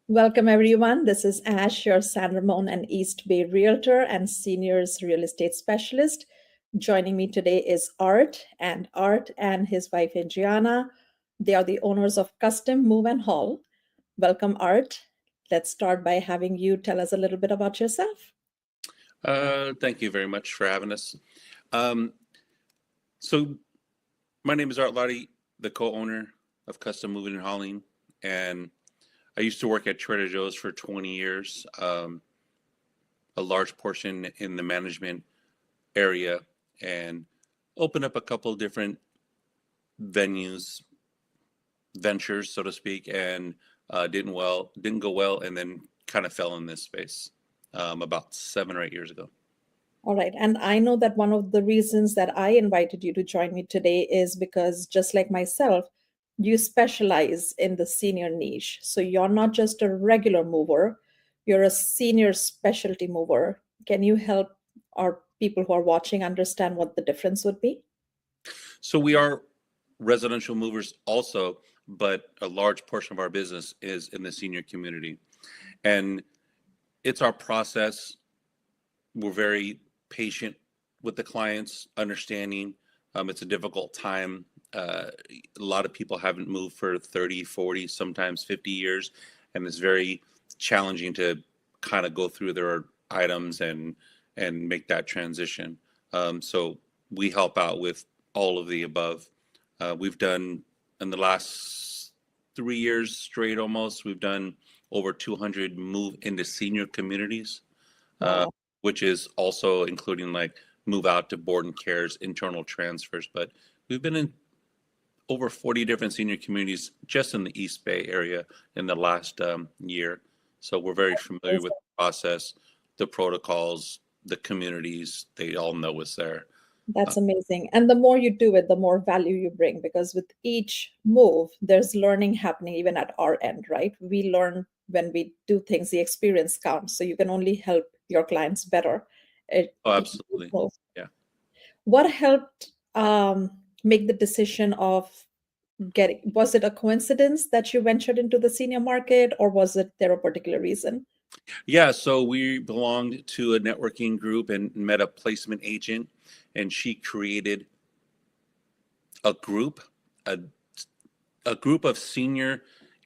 Welcome, everyone. This is Ash, your San Ramon and East Bay realtor and seniors real estate specialist. Joining me today is Art and his wife Adriana. They are the owners of Custom Move and Haul. Welcome, Art. Let's start by having you tell us a little bit about yourself. Thank you very much for having us. Um, so my name is Art Lottie, the co-owner of Custom Moving and Hauling, and I used to work at Trader Joe's for 20 years, a large portion in the management area, and opened up a couple of different ventures, so to speak, and didn't go well, and then kind of fell in this space about 7 or 8 years ago. All right. And I know that one of the reasons that I invited you to join me today is because, just like myself, you specialize in the senior niche. So you're not just a regular mover, you're a senior specialty mover. Can you help our people who are watching understand what the difference would be? So we are residential movers also, but a large portion of our business is in the senior community. And it's our process. We're very patient with the clients, understanding it's a difficult time. A lot of people haven't moved for 30, 40, sometimes 50 years, and it's very challenging to kind of go through their items and make that transition. So we help out with all of the above. We've done, in the last 3 years straight almost, we've done over 200 move into senior communities. Wow. Which is also including like move out to board and cares, internal transfers. But we've been in over 40 different senior communities just in the East Bay area in the last year. So we're very familiar with the process, the protocols, the communities. They all know us there. That's amazing. And the more you do it, the more value you bring, because with each move, there's learning happening even at our end, right? We learn when we do things, the experience counts. So you can only help your clients better. Oh, absolutely. Yeah. What helped make the decision of was it a coincidence that you ventured into the senior market, or was it there a particular reason? Yeah, so we belonged to a networking group and met a placement agent, and she created a group, a, a group of senior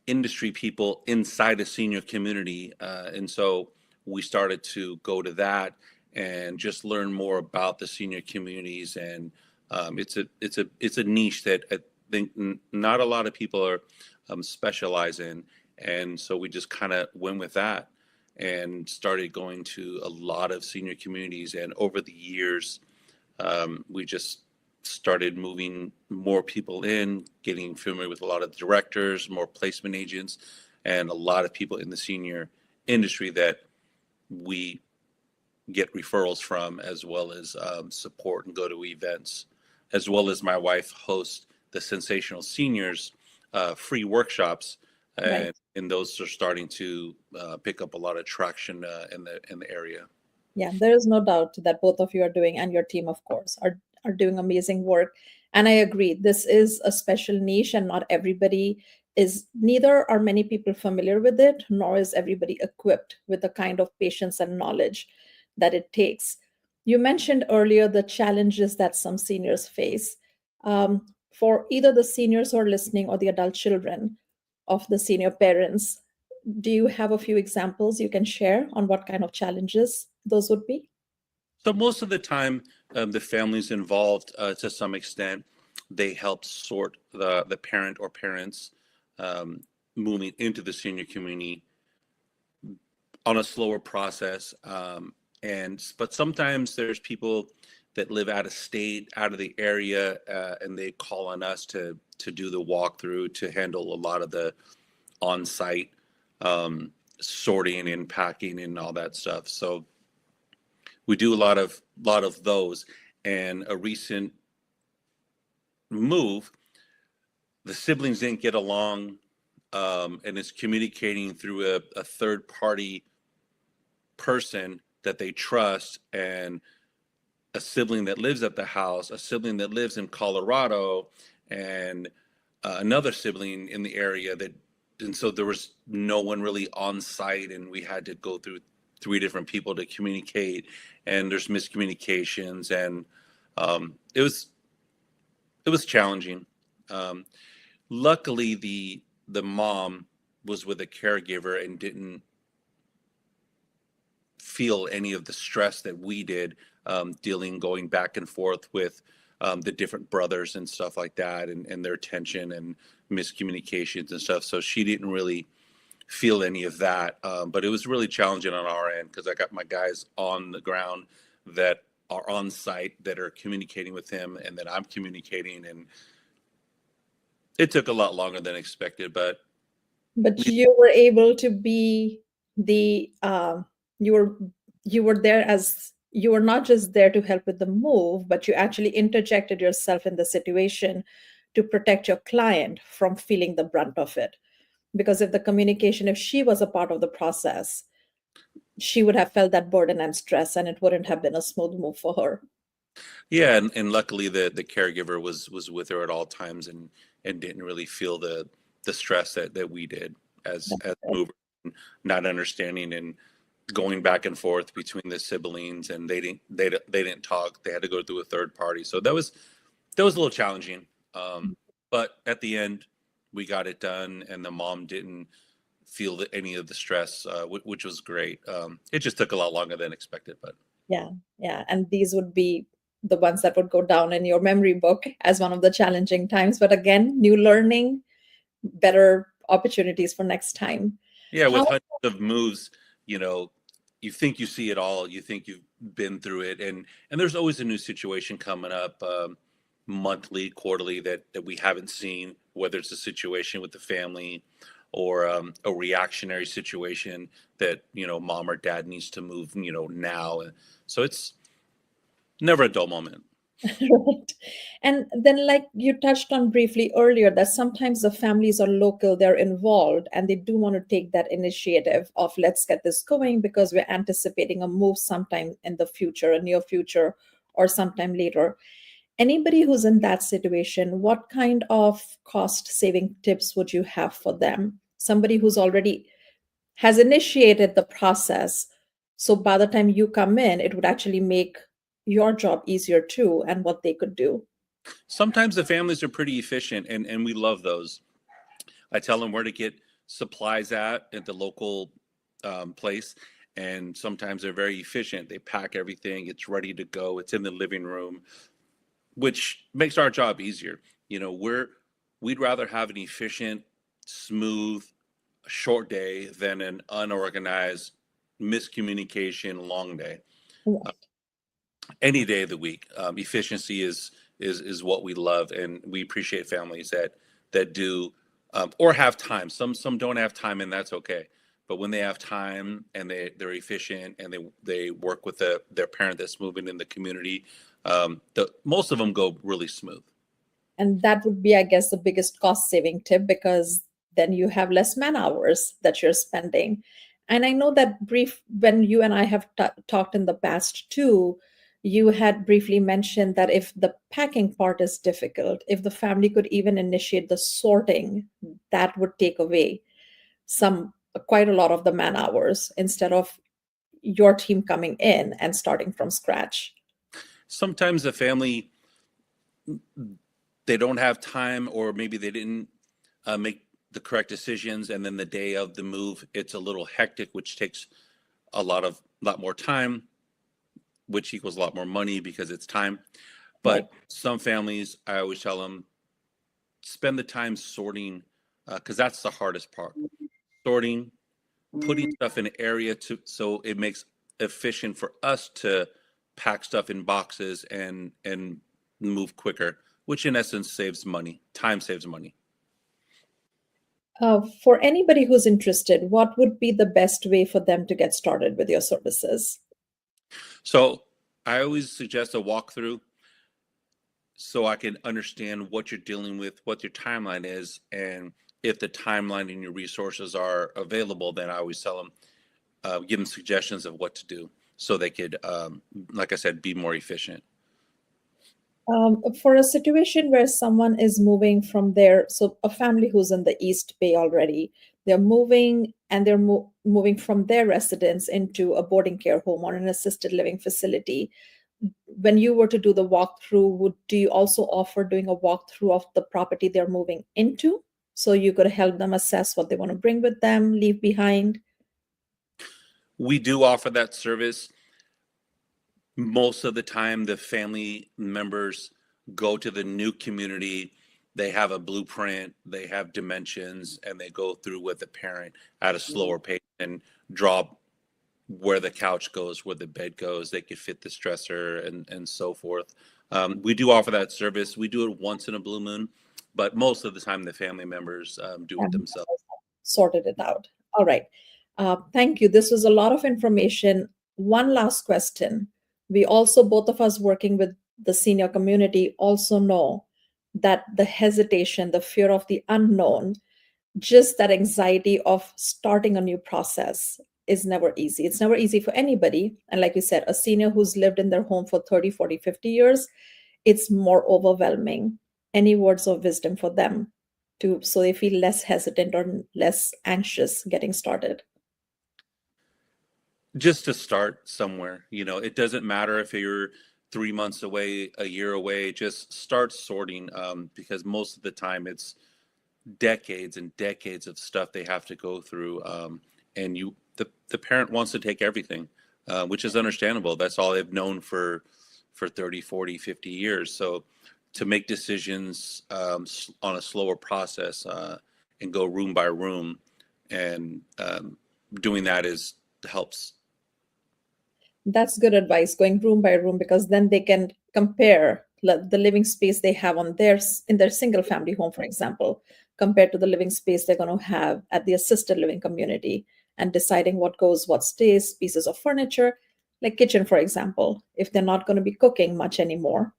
industry people inside a senior community. And so we started to go to that and just learn more about the senior communities. And it's a niche that I think not a lot of people are specialize in. And so we just kind of went with that and started going to a lot of senior communities. And over the years, we just started moving more people in, getting familiar with a lot of directors, more placement agents, and a lot of people in the senior industry that we get referrals from, as well as support and go to events, as well as my wife hosts the Sensational Seniors free workshops, Right. and those are starting to pick up a lot of traction in the area. Yeah, there is no doubt that both of you are doing, and your team, of course, are doing amazing work. And I agree, this is a special niche, and not everybody is, neither are many people familiar with it, nor is everybody equipped with the kind of patience and knowledge that it takes. You mentioned earlier the challenges that some seniors face. For either the seniors who are listening or the adult children of the senior parents, do you have a few examples you can share on what kind of challenges those would be? So most of the time, the families involved to some extent, they help sort the parent or parents moving into the senior community on a slower process. But sometimes there's people that live out of state, out of the area, and they call on us to do the walkthrough, to handle a lot of the on-site sorting and packing and all that stuff. So we do a lot of those. And a recent move, the siblings didn't get along, and it's communicating through a third party person that they trust, and a sibling that lives at the house, a sibling that lives in Colorado, and another sibling in the area that so there was no one really on site, and we had to go through 3 different people to communicate, and there's miscommunications, and it was challenging. Um, Luckily, the mom was with a caregiver and didn't feel any of the stress that we did, going back and forth with the different brothers and stuff like that, and their tension and miscommunications and stuff. So she didn't really feel any of that. But it was really challenging on our end because I got my guys on the ground that are on site that are communicating with him, and then I'm communicating, and it took a lot longer than expected. But you were able to be the you were you were there as you were not just there to help with the move, but you actually interjected yourself in the situation to protect your client from feeling the brunt of it. Because if the communication, if she was a part of the process, she would have felt that burden and stress, and it wouldn't have been a smooth move for her. yeah, and luckily the caregiver was with her at all times, and didn't really feel the stress that we did as movers, not understanding and going back and forth between the siblings, and they didn't talk. They had to go through a third party, so that was a little challenging. But at the end, we got it done, and the mom didn't feel any of the stress, which was great. It just took a lot longer than expected, but Yeah, yeah. And these would be the ones that would go down in your memory book as one of the challenging times. But again, new learning, better opportunities for next time. yeah, with How hundreds of moves, you know, you think you see it all, you think you've been through it, and there's always a new situation coming up, monthly, quarterly, that we haven't seen, whether it's a situation with the family or a reactionary situation that mom or dad needs to move now. And so it's never a dull moment. right. And then, like you touched on briefly earlier, that sometimes the families are local, they're involved, and they do want to take that initiative of let's get this going because we're anticipating a move sometime in the future, a near future, or sometime later. Anybody who's in that situation, what kind of cost saving tips would you have for them? Somebody who's already has initiated the process. So by the time you come in, it would actually make your job easier too, and what they could do. Sometimes the families are pretty efficient, and we love those. I tell them where to get supplies at the local place, and sometimes they're very efficient. They pack everything, it's ready to go, it's in the living room, which makes our job easier. We'd rather have an efficient, smooth, short day than an unorganized, miscommunication, long day. Right. Any day of the week, efficiency is what we love, and we appreciate families that do, or have time. Some don't have time, and that's okay. But when they have time and they're efficient and they work with their parent that's moving in the community, most of them go really smooth. And that would be, I guess, the biggest cost saving tip, because then you have less man hours that you're spending. And I know that brief, when you and I have talked in the past too, you had briefly mentioned that if the packing part is difficult, if the family could even initiate the sorting, that would take away some quite a lot of the man hours instead of your team coming in and starting from scratch. Sometimes the family, they don't have time, or maybe they didn't make the correct decisions, and then the day of the move it's a little hectic, which takes a lot more time, which equals a lot more money because it's time. Right. But some families, I always tell them, spend the time sorting, because that's the hardest part. Sorting, putting stuff in an area so it makes efficient for us to pack stuff in boxes and move quicker, which in essence saves money. Time saves money. For anybody who's interested, what would be the best way for them to get started with your services? So I always suggest a walkthrough so I can understand what you're dealing with, what your timeline is, and if the timeline and your resources are available, then I always tell them, give them suggestions of what to do so they could, like I said, be more efficient. For a situation where someone is moving from there, so a family who's in the East Bay already, They're moving, and they're moving from their residence into a boarding care home or an assisted living facility. When you were to do the walkthrough, do you also offer doing a walkthrough of the property they're moving into? So you could help them assess what they want to bring with them, leave behind. We do offer that service. Most of the time, the family members go to the new community. They have a blueprint, they have dimensions, and they go through with the parent at a slower pace and draw where the couch goes, where the bed goes. They could fit the stressor and so forth. We do offer that service. We do it once in a blue moon, but most of the time the family members do it And themselves. sorted it out. All right. Thank you. This was a lot of information. One last question. We also, both of us working with the senior community, also know that the hesitation, the fear of the unknown, just that anxiety of starting a new process is never easy. It's never easy for anybody. And like you said, a senior who's lived in their home for 30, 40, 50 years, it's more overwhelming. Any words of wisdom for them to so they feel less hesitant or less anxious getting started? Just to start somewhere, it doesn't matter if you're 3 months away, a year away, just start sorting, because most of the time it's decades and decades of stuff they have to go through. And the parent wants to take everything, which is understandable. That's all they've known for 30, 40, 50 years. So to make decisions on a slower process, and go room by room, and doing that helps. That's good advice, going room by room, because then they can compare the living space they have in their single family home, for example, compared to the living space they're going to have at the assisted living community, and deciding what goes, what stays, pieces of furniture, like kitchen, for example. If they're not going to be cooking much anymore,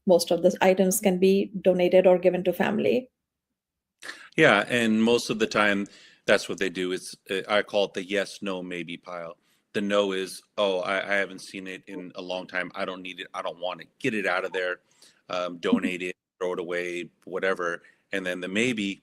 most of the items can be donated or given to family. Yeah, and most of the time, that's what they do. I call it the yes, no, maybe pile. The no is, oh, I haven't seen it in a long time. I don't need it. I don't want it. Get it out of there. Donate it, throw it away, whatever. And then the maybe,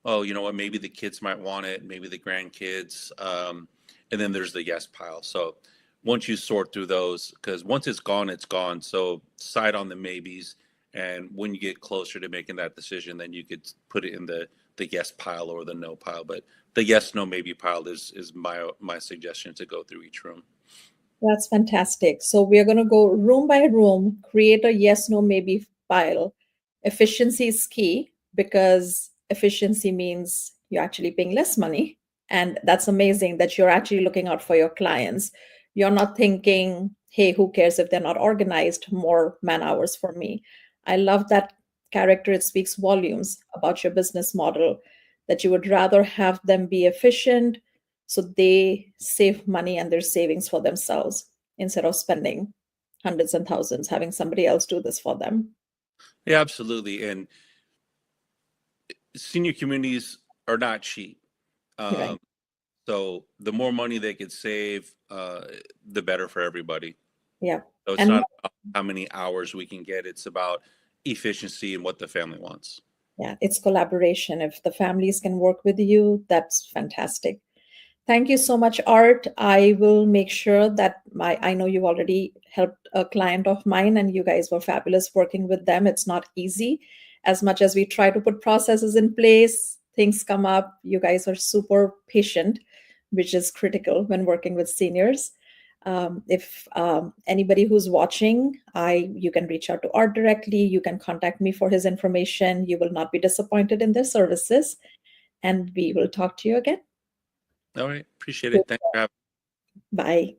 oh, you know what? Maybe the kids might want it. Maybe the grandkids. And then there's the yes pile. So once you sort through those, because once it's gone, it's gone. So side on the maybes. And when you get closer to making that decision, then you could put it in the yes pile or the no pile. But the yes, no, maybe pile is my suggestion to go through each room. That's fantastic. So we are going to go room by room, create a yes, no, maybe file. Efficiency is key, because efficiency means you're actually paying less money. And that's amazing that you're actually looking out for your clients. You're not thinking, hey, who cares if they're not organized? More man hours for me. I love that character. It speaks volumes about your business model, that you would rather have them be efficient so they save money and their savings for themselves, instead of spending hundreds and thousands having somebody else do this for them. Yeah, absolutely. And senior communities are not cheap. Right. So the more money they could save, the better for everybody. Yeah. So it's And not about how many hours we can get. It's about efficiency and what the family wants. yeah, it's collaboration. If the families can work with you, that's fantastic. Thank you so much, Art. I will make sure that I know you already helped a client of mine and you guys were fabulous working with them. It's not easy. As much as we try to put processes in place, things come up. You guys are super patient, which is critical when working with seniors. If anybody who's watching, you can reach out to Art directly. You can contact me for his information. You will not be disappointed in their services. And we will talk to you again. All right. Appreciate it. Thanks for having me. Bye.